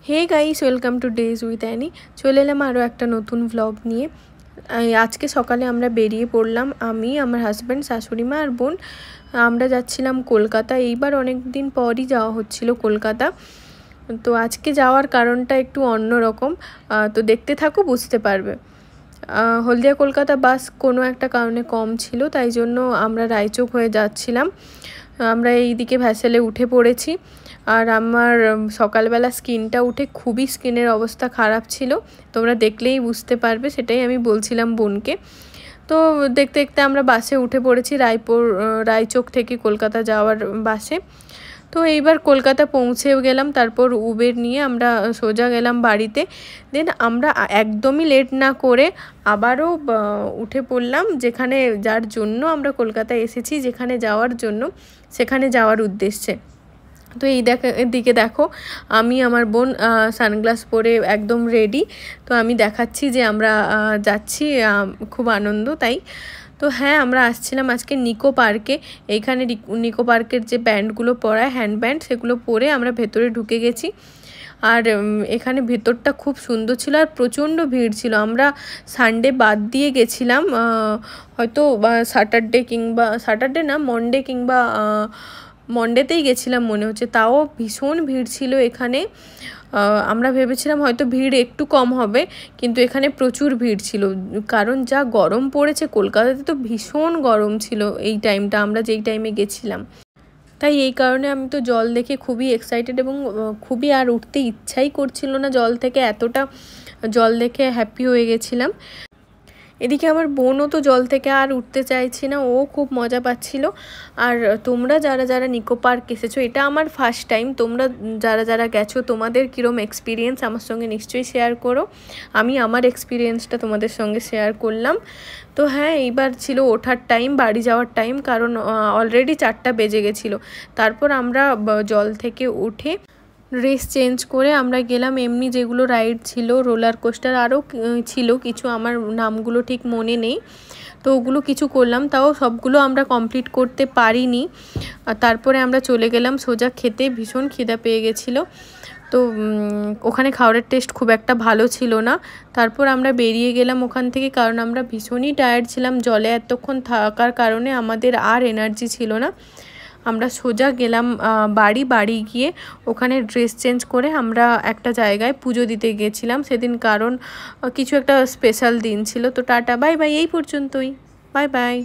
Hey guys, welcome to days with Annie. চলে এলাম আরও একটা নতুন ভ্লগ নিয়ে। আজকে সকালে আমরা বেরিয়ে পড়লাম, আমি, আমার হাজব্যান্ড, শাশুড়ি মা আর বোন। আমরা যাচ্ছিলাম কলকাতা। এইবার অনেক দিন পরই যাওয়া হচ্ছিল কলকাতা। তো আজকে যাওয়ার কারণটা একটু অন্যরকম, তো দেখতে থাকো, বুঝতে পারবে। হলদিয়া কলকাতা বাস কোনো একটা কারণে কম ছিল, তাই জন্য আমরা রায়চক হয়ে যাচ্ছিলাম। আমরা এইদিকে ভ্যাসেলে উঠে পড়েছি। আর আমার সকালবেলা স্কিনটা উঠে খুবই স্কিনের অবস্থা খারাপ ছিল, তোমরা দেখলেই বুঝতে পারবে, সেটাই আমি বলছিলাম বোনকে। তো দেখতে দেখতে আমরা বাসে উঠে পড়েছি, রায়চক থেকে কলকাতা যাওয়ার বাসে। তো এইবার কলকাতা পৌঁছেও গেলাম, তারপর উবের নিয়ে আমরা সোজা গেলাম বাড়িতে। দেন আমরা একদমই লেট না করে আবারও উঠে পড়লাম, যেখানে যার জন্য আমরা কলকাতায় এসেছি, যেখানে যাওয়ার জন্য, সেখানে যাওয়ার উদ্দেশ্যে। তো এদিকে দেখো, আমি আমার বোন সানগ্লাস পরে একদম রেডি। তো আমি দেখাচ্ছি যে আমরা যাচ্ছি, খুব আনন্দ তাই। তো হ্যাঁ, আমরা আসছিলাম আজকে নিকো পার্কে। এইখানে নিকো পার্কের যে ব্যান্ডগুলো পরায়, হ্যান্ড ব্যান্ড, সেগুলো পরে আমরা ভেতরে ঢুকে গেছি। আর এখানে ভেতরটা খুব সুন্দর ছিল আর প্রচণ্ড ভিড় ছিল। আমরা সানডে বাদ দিয়ে গেছিলাম, হয়তো স্যাটারডে না, মন্ডেতেই গেছিলাম মনে হচ্ছে, তাও ভীষণ ভিড় ছিল এখানে। আমরা ভেবেছিলাম হয়তো ভিড় একটু কম হবে, কিন্তু এখানে প্রচুর ভিড় ছিল, কারণ যা গরম পড়েছে কলকাতাতে, তো ভীষণ গরম ছিল এই টাইমটা, আমরা যেই টাইমে গেছিলাম। তাই এই কারণে আমি তো জল দেখে খুবই এক্সাইটেড, এবং খুবই আর উঠতে ইচ্ছাই করছিল না জল থেকে, এতটা জল দেখে হ্যাপি হয়ে গেছিলাম। এদিকে আমার বোনও তো জল থেকে আর উঠতে চাইছে না, ও খুব মজা পাচ্ছিল। আর তোমরা যারা যারা নিকো পার্ক এসেছো, এটা আমার ফার্স্ট টাইম, তোমরা যারা যারা গেছো, তোমাদের কীরকম এক্সপিরিয়েন্স আমার সঙ্গে নিশ্চয়ই শেয়ার করো। আমি আমার এক্সপিরিয়েন্সটা তোমাদের সঙ্গে শেয়ার করলাম। তো হ্যাঁ, এইবার ছিল ওঠার টাইম, বাড়ি যাওয়ার টাইম, কারণ অলরেডি 4টা বেজে গেছিলো। তারপর আমরা জল থেকে উঠে ড্রেস চেঞ্জ করে আমরা গেলাম এমনি যেগুলো রাইড ছিল, রোলার কোস্টার আরও ছিল কিছু, আমার নামগুলো ঠিক মনে নেই। তো ওগুলো কিছু করলাম, তাও সবগুলো আমরা কমপ্লিট করতে পারিনি। তারপরে আমরা চলে গেলাম সোজা খেতে, ভীষণ খিদা পেয়ে গেছিলো। তো ওখানে খাবারের টেস্ট খুব একটা ভালো ছিল না। তারপর আমরা বেরিয়ে গেলাম ওখান থেকে, কারণ আমরা ভীষণই টায়ার্ড ছিলাম, জলে এতক্ষণ থাকার কারণে আমাদের আর এনার্জি ছিল না। আমরা সোজা গেলাম বাড়ি গিয়ে ওখানে ড্রেস চেঞ্জ করে আমরা একটা জায়গায় পুজো দিতে গেছিলাম সেদিন, কারণ কিছু একটা স্পেশাল দিন ছিল। তো টাটা, বাই বাই, এই পর্যন্তই, বাই বাই।